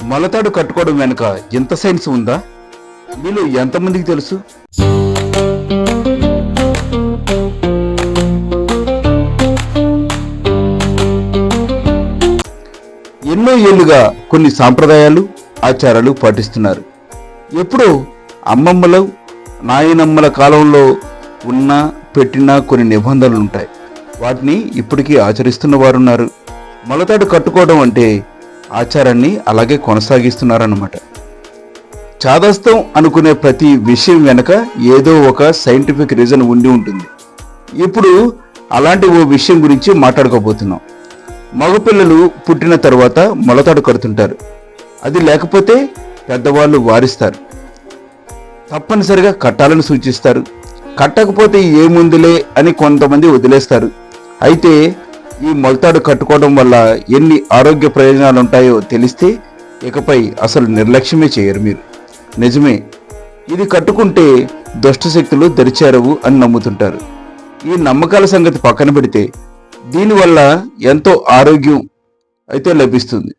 మొలతాడు కట్టుకోవడం వెనుక ఎంత సైన్స్ ఉందా? మీలో ఎంతమందికి తెలుసు? ఎన్నో ఏళ్లుగా కొన్ని సాంప్రదాయాలు, ఆచారాలు పాటిస్తున్నారు. ఎప్పుడో అమ్మమ్మలు, నాయనమ్మల కాలంలో ఉన్న పెట్టిన కొన్ని నిబంధనలు ఉంటాయి. వాటిని ఇప్పటికీ ఆచరిస్తున్న వారున్నారు. మొలతాడు కట్టుకోవడం అంటే ఆచారాన్ని అలాగే కొనసాగిస్తున్నారన్నమాట. చాదస్తం అనుకునే ప్రతి విషయం వెనక ఏదో ఒక సైంటిఫిక్ రీజన్ ఉండి ఉంటుంది. ఇప్పుడు అలాంటి ఓ విషయం గురించి మాట్లాడుకోబోతున్నాం. మగపిల్లలు పుట్టిన తర్వాత మొలతాడు కడుతుంటారు. అది లేకపోతే పెద్దవాళ్ళు వారిస్తారు. తప్పనిసరిగా కట్టాలని సూచిస్తారు. కట్టకపోతే ఏముందిలే అని కొంతమంది వదిలేస్తారు. అయితే ఈ మొలతాడు కట్టుకోవడం వల్ల ఎన్ని ఆరోగ్య ప్రయోజనాలు ఉంటాయో తెలిస్తే ఇకపై అసలు నిర్లక్ష్యమే చేయరు మీరు. నిజమే, ఇది కట్టుకుంటే దుష్టశక్తులు దరిచేరవు అని నమ్ముతుంటారు. ఈ నమ్మకాల సంగతి పక్కన పెడితే దీనివల్ల ఎంతో ఆరోగ్యం అయితే లభిస్తుంది.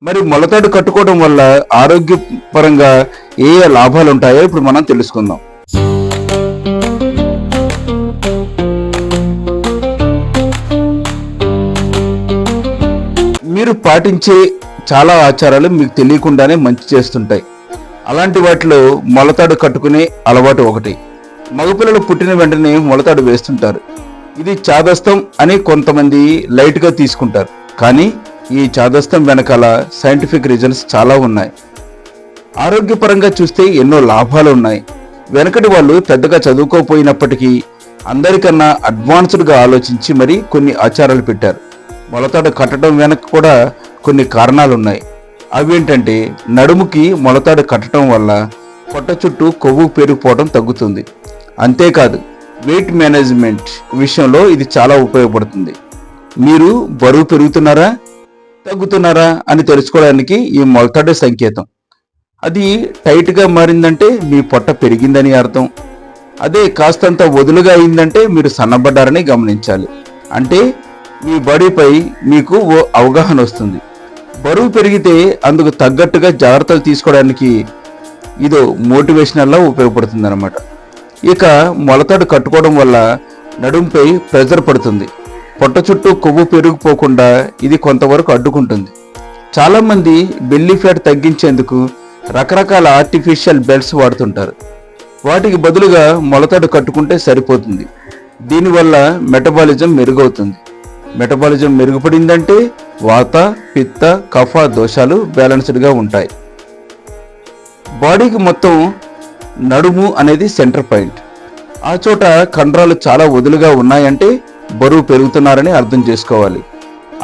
మరి మొలతాడు కట్టుకోవడం వల్ల ఆరోగ్యపరంగా ఏ లాభాలు ఉంటాయో ఇప్పుడు మనం తెలుసుకుందాం. మీరు పాటించే చాలా ఆచారాలు మీకు తెలియకుండానే మంచి చేస్తుంటాయి. అలాంటి వాటిలో మొలతాడు కట్టుకునే అలవాటు ఒకటి. మగపిల్లలు పుట్టిన వెంటనే మొలతాడు వేస్తుంటారు. ఇది చాదస్తం అని కొంతమంది లైట్గా తీసుకుంటారు. కానీ ఈ చాదస్తం వెనకాల సైంటిఫిక్ రీజన్స్ చాలా ఉన్నాయి. ఆరోగ్యపరంగా చూస్తే ఎన్నో లాభాలు ఉన్నాయి. వెనకటి వాళ్ళు పెద్దగా చదువుకోపోయినప్పటికీ అందరికన్నా అడ్వాన్స్డ్గా ఆలోచించి మరి కొన్ని ఆచారాలు పెట్టారు. మొలతాడు కట్టడం వెనక కూడా కొన్ని కారణాలున్నాయి. అవేంటంటే, నడుముకి మొలతాడు కట్టడం వల్ల పొట్ట చుట్టూ కొవ్వు పెరిగిపోవడం తగ్గుతుంది. అంతేకాదు, వెయిట్ మేనేజ్మెంట్ విషయంలో ఇది చాలా ఉపయోగపడుతుంది. మీరు బరువు పెరుగుతున్నారా, తగ్గుతున్నారా అని తెలుసుకోవడానికి ఈ మొలతాడే సంకేతం. అది టైట్గా మారిందంటే మీ పొట్ట పెరిగిందని అర్థం. అదే కాస్తంత వదులుగా అయిందంటే మీరు సన్నబడ్డారని గమనించాలి. అంటే మీ బాడీపై మీకు ఓ అవగాహన వస్తుంది. బరువు పెరిగితే అందుకు తగ్గట్టుగా జాగ్రత్తలు తీసుకోవడానికి ఇదో మోటివేషనల్లా ఉపయోగపడుతుంది అన్నమాట. ఇక మొలతాడు కట్టుకోవడం వల్ల నడుంపై ప్రెజర్ పడుతుంది. పొట్ట చుట్టూ కొవ్వు పెరిగిపోకుండా ఇది కొంతవరకు అడ్డుకుంటుంది. చాలామంది బెల్లీ ఫ్యాట్ తగ్గించేందుకు రకరకాల ఆర్టిఫిషియల్ బెల్ట్స్ వాడుతుంటారు. వాటికి బదులుగా మొలతాడు కట్టుకుంటే సరిపోతుంది. దీనివల్ల మెటబాలిజం మెరుగవుతుంది. మెటబాలిజం మెరుగుపడిందంటే వాత, పిత్త, కఫ దోషాలు బ్యాలెన్స్డ్గా ఉంటాయి. బాడీకి మొత్తం నడుము అనేది సెంటర్ పాయింట్. ఆ చోట కండరాలు చాలా వదులుగా ఉన్నాయంటే బరువు పెరుగుతున్నారని అర్థం చేసుకోవాలి.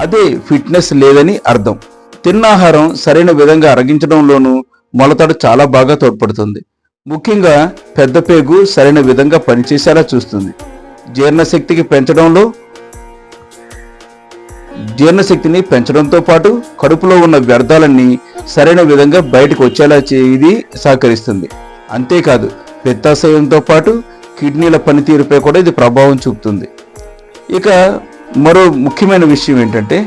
అదే ఫిట్నెస్ లేదని అర్థం. తిన్న ఆహారం సరైన విధంగా అరగించడంలోనూ మొలతాడు చాలా బాగా తోడ్పడుతుంది. ముఖ్యంగా పెద్ద పేగు సరైన విధంగా పనిచేసేలా చూస్తుంది. జీర్ణశక్తిని పెంచడంతో పాటు కడుపులో ఉన్న వ్యర్థాలన్నీ సరైన విధంగా బయటకు వచ్చేలా ఇది సహకరిస్తుంది. అంతేకాదు, పిత్తాశయంతో పాటు కిడ్నీల పనితీరుపై కూడా ఇది ప్రభావం చూపుతుంది. ఇక మరో ముఖ్యమైన విషయం ఏంటంటే,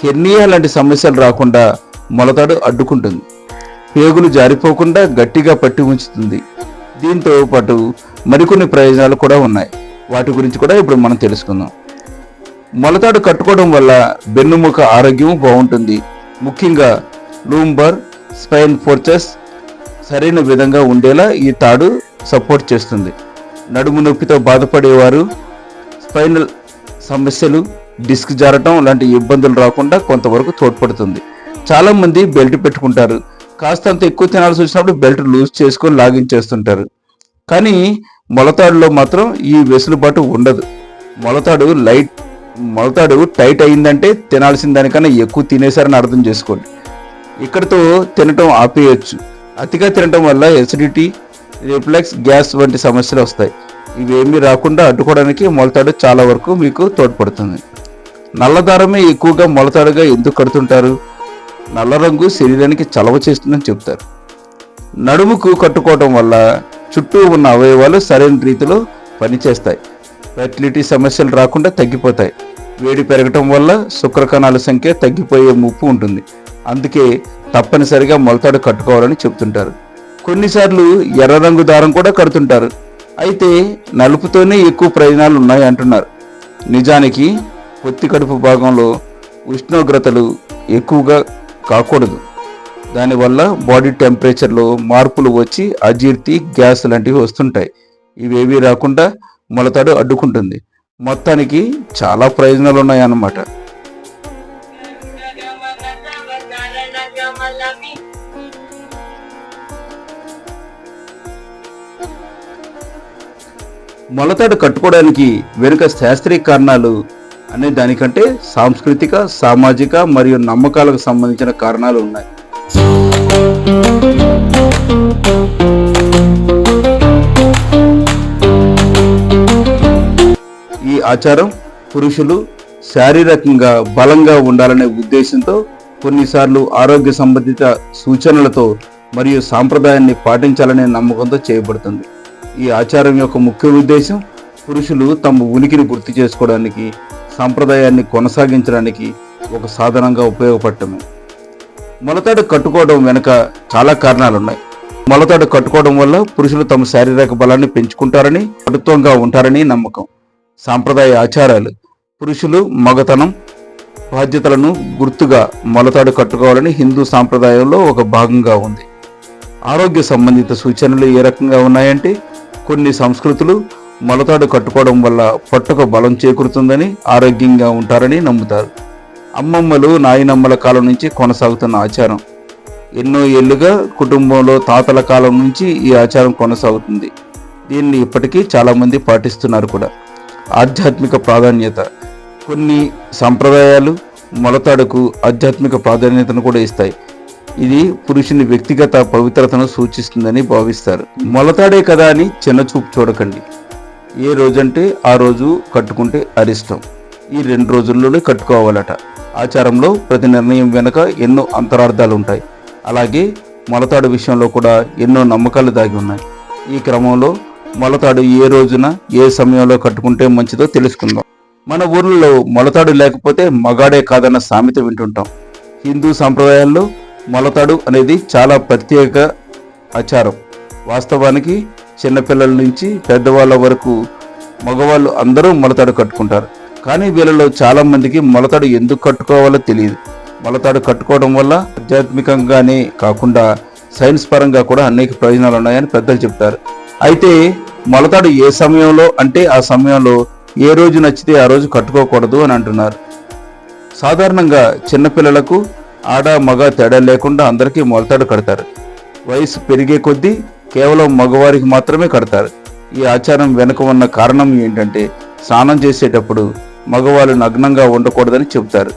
హెర్నియా లాంటి సమస్యలు రాకుండా మొలతాడు అడ్డుకుంటుంది. పేగులు జారిపోకుండా గట్టిగా పట్టి ఉంచుతుంది. దీంతో పాటు మరికొన్ని ప్రయోజనాలు కూడా ఉన్నాయి. వాటి గురించి కూడా ఇప్పుడు మనం తెలుసుకుందాం. మొలతాడు కట్టుకోవడం వల్ల వెన్నుముక ఆరోగ్యం బాగుంటుంది. ముఖ్యంగా లూంబర్ స్పైన్ ఫోర్సెస్ సరైన విధంగా ఉండేలా ఈ తాడు సపోర్ట్ చేస్తుంది. నడుము నొప్పితో బాధపడేవారు, స్పైనల్ సమస్యలు, డిస్క్ జారటం లాంటి ఇబ్బందులు రాకుండా కొంతవరకు తోడ్పడుతుంది. చాలామంది బెల్ట్ పెట్టుకుంటారు. కాస్తంత ఎక్కువ తినాల్సి వచ్చినప్పుడు బెల్ట్ లూజ్ చేసుకొని లాగించేస్తుంటారు. కానీ మొలతాడులో మాత్రం ఈ వెసులుబాటు ఉండదు. మొలతాడు టైట్ అయిందంటే తినాల్సిన దానికన్నా ఎక్కువ తినేశారని అర్థం చేసుకోండి. ఇక్కడితో తినటం ఆపేయచ్చు. అతిగా తినటం వల్ల ఎసిడిటీ, రిఫ్లెక్స్, గ్యాస్ వంటి సమస్యలు వస్తాయి. ఇవేమీ రాకుండా అడ్డుకోవడానికి మొలతాడు చాలా వరకు మీకు తోడ్పడుతుంది. నల్లదారమే ఎక్కువగా మొలతాడుగా ఎందుకు కడుతుంటారు? నల్ల రంగు శరీరానికి చలవ చేస్తుందని చెప్తారు. నడుముకు కట్టుకోవటం వల్ల చుట్టూ ఉన్న అవయవాలు సరైన రీతిలో పనిచేస్తాయి. ఫెర్టిలిటీ సమస్యలు రాకుండా తగ్గిపోతాయి. వేడి పెరగటం వల్ల శుక్రకణాల సంఖ్య తగ్గిపోయే ముప్పు ఉంటుంది. అందుకే తప్పనిసరిగా మొలతాడు కట్టుకోవాలని చెప్తుంటారు. కొన్నిసార్లు ఎర్ర రంగు దారం కూడా కడుతుంటారు. అయితే నలుపుతోనే ఎక్కువ ప్రయోజనాలు ఉన్నాయి అంటున్నారు. నిజానికి పొత్తి కడుపు భాగంలో ఉష్ణోగ్రతలు ఎక్కువగా కాకూడదు. దానివల్ల బాడీ టెంపరేచర్లో మార్పులు వచ్చి అజీర్తి, గ్యాస్ లాంటివి వస్తుంటాయి. ఇవేవీ రాకుండా మొలతాడు అడ్డుకుంటుంది. మొత్తానికి చాలా ప్రయోజనాలు ఉన్నాయన్నమాట. మొలతాడు కట్టుకోవడానికి వెనుక శాస్త్రీయ కారణాలు అనే దానికంటే సాంస్కృతిక, సామాజిక మరియు నమ్మకాలకు సంబంధించిన కారణాలు ఉన్నాయి. ఈ ఆచారం పురుషులు శారీరకంగా బలంగా ఉండాలనే ఉద్దేశంతో, కొన్నిసార్లు ఆరోగ్య సంబంధిత సూచనలతో మరియు సాంప్రదాయాన్ని పాటించాలనే నమ్మకంతో చేయబడుతుంది. ఈ ఆచారం యొక్క ముఖ్య ఉద్దేశం పురుషులు తమ ఉనికిని గుర్తు చేసుకోవడానికి, సాంప్రదాయాన్ని కొనసాగించడానికి ఒక సాధనంగా ఉపయోగపడటమే. మొలతాడు కట్టుకోవడం వెనుక చాలా కారణాలు ఉన్నాయి. మొలతాడు కట్టుకోవడం వల్ల పురుషులు తమ శారీరక బలాన్ని పెంచుకుంటారని, పటుత్వంగా ఉంటారని నమ్మకం. సాంప్రదాయ ఆచారాలు పురుషులు మగతనం, బాధ్యతలను గుర్తుగా మొలతాడు కట్టుకోవాలని హిందూ సాంప్రదాయంలో ఒక భాగంగా ఉంది. ఆరోగ్య సంబంధిత సూచనలు ఏ రకంగా ఉన్నాయంటే, కొన్ని సంస్కృతులు మొలతాడు కట్టుకోవడం వల్ల పొట్టకు బలం చేకూరుతుందని, ఆరోగ్యంగా ఉంటారని నమ్ముతారు. అమ్మమ్మలు, నాయనమ్మల కాలం నుంచి కొనసాగుతున్న ఆచారం. ఎన్నో ఏళ్లుగా కుటుంబంలో తాతల కాలం నుంచి ఈ ఆచారం కొనసాగుతుంది. దీన్ని ఇప్పటికీ చాలామంది పాటిస్తున్నారు కూడా. ఆధ్యాత్మిక ప్రాధాన్యత. కొన్ని సంప్రదాయాలు మొలతాడుకు ఆధ్యాత్మిక ప్రాధాన్యతను కూడా ఇస్తాయి. ఇది పురుషుని వ్యక్తిగత పవిత్రతను సూచిస్తుందని భావిస్తారు. మొలతాడే కదా అని చిన్నచూపు చూడకండి. ఏ రోజంటే ఆ రోజు కట్టుకుంటే అరిష్టం. ఈ 2 రోజుల్లోనే కట్టుకోవాలట. ఆచారంలో ప్రతి నిర్ణయం వెనుక ఎన్నో అంతరార్థాలు ఉంటాయి. అలాగే మొలతాడు విషయంలో కూడా ఎన్నో నమ్మకాలు దాగి ఉన్నాయి. ఈ క్రమంలో మొలతాడు ఏ రోజున ఏ సమయంలో కట్టుకుంటే మంచిదో తెలుసుకుందాం. మన ఊర్లలో మొలతాడు లేకపోతే మగాడే కాదన్న సామెత వింటుంటాం. హిందూ సాంప్రదాయాల్లో మొలతాడు అనేది చాలా ప్రత్యేక ఆచారం. వాస్తవానికి చిన్నపిల్లల నుంచి పెద్దవాళ్ళ వరకు మగవాళ్ళు అందరూ మొలతాడు కట్టుకుంటారు. కానీ వీళ్ళలో చాలా మందికి మొలతాడు ఎందుకు కట్టుకోవాలో తెలియదు. మొలతాడు కట్టుకోవడం వల్ల ఆధ్యాత్మికంగానే కాకుండా సైన్స్ పరంగా కూడా అనేక ప్రయోజనాలు ఉన్నాయని పెద్దలు చెప్తారు. అయితే మొలతాడు ఏ సమయంలో అంటే ఆ సమయంలో ఏ రోజు నచ్చితే ఆ రోజు కట్టుకోకూడదు అని అంటున్నారు. సాధారణంగా చిన్నపిల్లలకు ఆడ మగ తేడా లేకుండా అందరికీ మొలతాడు కడతారు. వయసు పెరిగే కొద్దీ కేవలం మగవారికి మాత్రమే కడతారు. ఈ ఆచారం వెనుక ఉన్న కారణం ఏంటంటే, స్నానం చేసేటప్పుడు మగవాళ్ళు నగ్నంగా ఉండకూడదని చెబుతారు.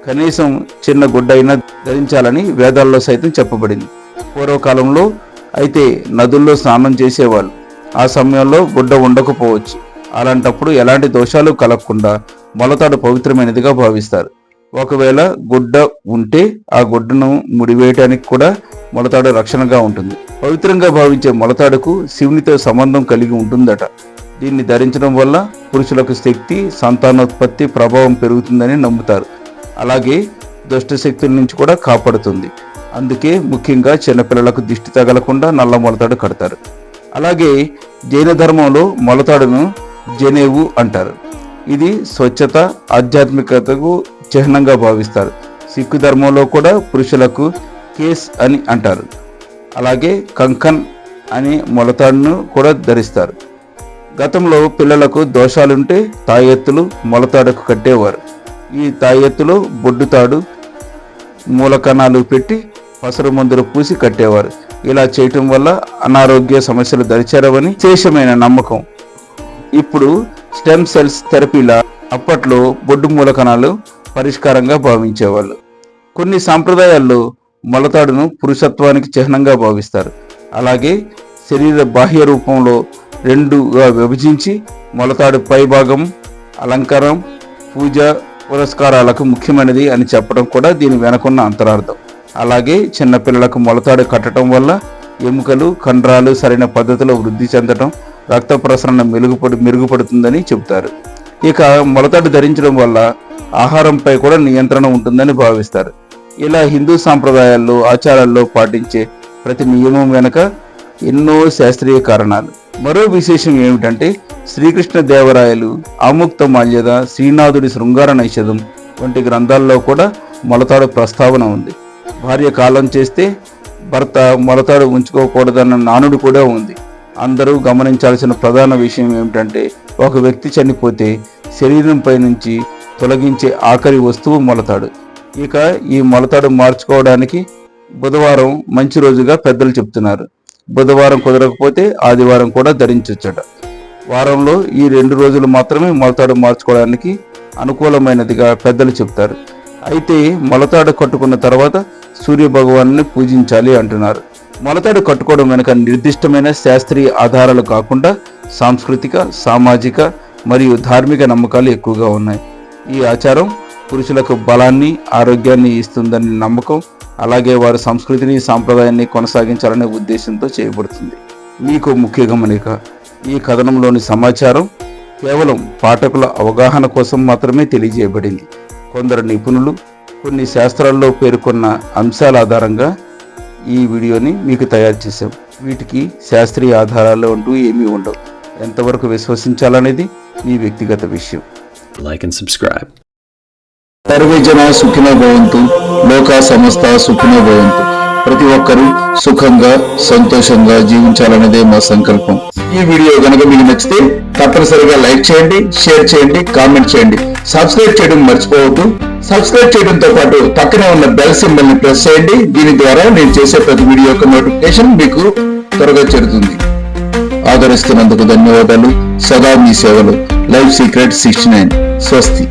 కనీసం చిన్న గుడ్డ అయినా ధరించాలని వేదాల్లో సైతం చెప్పబడింది. పూర్వకాలంలో అయితే నదుల్లో స్నానం చేసేవాళ్ళు. ఆ సమయంలో గుడ్డ ఉండకపోవచ్చు. అలాంటప్పుడు ఎలాంటి దోషాలు కలగకుండా మొలతాడు పవిత్రమైనదిగా భావిస్తారు. ఒకవేళ గుడ్డ ఉంటే ఆ గుడ్డను ముడివేయటానికి కూడా మొలతాడు రక్షణగా ఉంటుంది. పవిత్రంగా భావించే మొలతాడుకు శివునితో సంబంధం కలిగి ఉంటుందట. దీన్ని ధరించడం వల్ల పురుషులకు శక్తి, సంతానోత్పత్తి ప్రభావం పెరుగుతుందని నమ్ముతారు. అలాగే దుష్ట శక్తుల నుంచి కూడా కాపాడుతుంది. అందుకే ముఖ్యంగా చిన్నపిల్లలకు దిష్టి తగలకుండా నల్ల మొలతాడు కడతారు. అలాగే జైన ధర్మంలో మొలతాడును జనేవు అంటారు. ఇది స్వచ్ఛత, ఆధ్యాత్మికతకు చిహ్నంగా భావిస్తారు. సిక్కు ధర్మంలో కూడా పురుషులకు కేస్ అని అంటారు. అలాగే కంకన్ అని మొలతాడును కూడా ధరిస్తారు. గతంలో పిల్లలకు దోషాలుంటే తాయెత్తులు మొలతాడుకు కట్టేవారు. ఈ తాయెత్తులో బొడ్డుతాడు, మూలకణాలు పెట్టి పసరు మందులు పూసి కట్టేవారు. ఇలా చేయటం వల్ల అనారోగ్య సమస్యలు దరిచేరవని విశేషమైన నమ్మకం. ఇప్పుడు స్టెమ్ సెల్స్ థెరపీలా అప్పట్లో బొడ్డు మూలకణాలు పరిష్కారంగా భావించేవాళ్ళు. కొన్ని సాంప్రదాయాల్లో మొలతాడును పురుషత్వానికి చిహ్నంగా భావిస్తారు. అలాగే శరీర బాహ్య రూపంలో 2గా విభజించి మొలతాడు పై భాగం అలంకారం, పూజ పురస్కారాలకు ముఖ్యమైనది అని చెప్పడం కూడా దీని వెనకున్న అంతరార్థం. అలాగే చిన్నపిల్లలకు మొలతాడు కట్టడం వల్ల ఎముకలు, కండరాలు సరైన పద్ధతిలో వృద్ధి చెందడం, రక్త ప్రసరణ మెరుగుపడుతుందని చెబుతారు. ఇక మొలతాడు ధరించడం వల్ల ఆహారంపై కూడా నియంత్రణ ఉంటుందని భావిస్తారు. ఇలా హిందూ సాంప్రదాయాల్లో ఆచారాల్లో పాటించే ప్రతి నియమం వెనక ఎన్నో శాస్త్రీయ కారణాలు. మరో విశేషం ఏమిటంటే శ్రీకృష్ణ దేవరాయలు ఆముక్త మాల్యద, శ్రీనాథుడి శృంగార నైషధం వంటి గ్రంథాల్లో కూడా మొలతాడు ప్రస్తావన ఉంది. భార్య కాలం చేస్తే భర్త మొలతాడు ఉంచుకోకూడదన్న నానుడు కూడా ఉంది. అందరూ గమనించాల్సిన ప్రధాన విషయం ఏమిటంటే ఒక వ్యక్తి చనిపోతే శరీరంపై నుంచి తొలగించే ఆఖరి వస్తువు మొలతాడు. ఇక ఈ మొలతాడు మార్చుకోవడానికి బుధవారం మంచి రోజుగా పెద్దలు చెప్తున్నారు. బుధవారం కుదరకపోతే ఆదివారం కూడా ధరించవచ్చట. వారంలో ఈ 2 రోజులు మాత్రమే మొలతాడు మార్చుకోవడానికి అనుకూలమైనదిగా పెద్దలు చెప్తారు. అయితే మొలతాడు కట్టుకున్న తర్వాత సూర్య భగవాన్ని పూజించాలి అంటున్నారు. మొలతాడు కట్టుకోవడం వెనుక నిర్దిష్టమైన శాస్త్రీయ ఆధారాలు కాకుండా సాంస్కృతిక, సామాజిక మరియు ధార్మిక నమ్మకాలు ఎక్కువగా ఉన్నాయి. ఈ ఆచారం పురుషులకు బలాన్ని, ఆరోగ్యాన్ని ఇస్తుందనే నమ్మకం, అలాగే వారి సంస్కృతిని, సాంప్రదాయాన్ని కొనసాగించాలనే ఉద్దేశంతో చేయబడుతుంది. మీకు ముఖ్య గమనిక, ఈ కథనంలోని సమాచారం కేవలం పాఠకుల అవగాహన కోసం మాత్రమే తెలియజేయబడింది. కొందరు నిపుణులు కొన్ని శాస్త్రాల్లో పేర్కొన్న అంశాల ఆధారంగా ఈ వీడియోని మీకు తయారు చేశాం. వీటికి శాస్త్రీయ ఆధారాలు అంటూ ఏమీ ఉండవు. ఎంతవరకు విశ్వసించాలనేది మీ వ్యక్తిగత విషయం. Like and subscribe. సర్వే జన సుఖినో భవంతు, లోకా సమస్త సుఖినో భవంతు. ప్రతి ఒక్కరూ సుఖంగా, సంతోషంగా జీవించాలనేదే మా సంకల్పం. ఈ వీడియో గనక మీకు నచ్చితే తప్పనిసరిగా లైక్ చేయండి, షేర్ చేయండి, కామెంట్ చేయండి. సబ్స్క్రైబ్ చేయడం మర్చిపోవద్దు. సబ్స్క్రైబ్ చేయడంతో పాటు పక్కనే ఉన్న బెల్ సింబల్ ని ప్రెస్ చేయండి. దీని ద్వారా నేను చేసే ప్రతి వీడియో యొక్క నోటిఫికేషన్ మీకు త్వరగా చేరుతుంది. ఆదరిస్తున్నందుకు ధన్యవాదాలు. సదా మీ సేవలు. Life secret 69. స్వస్తి.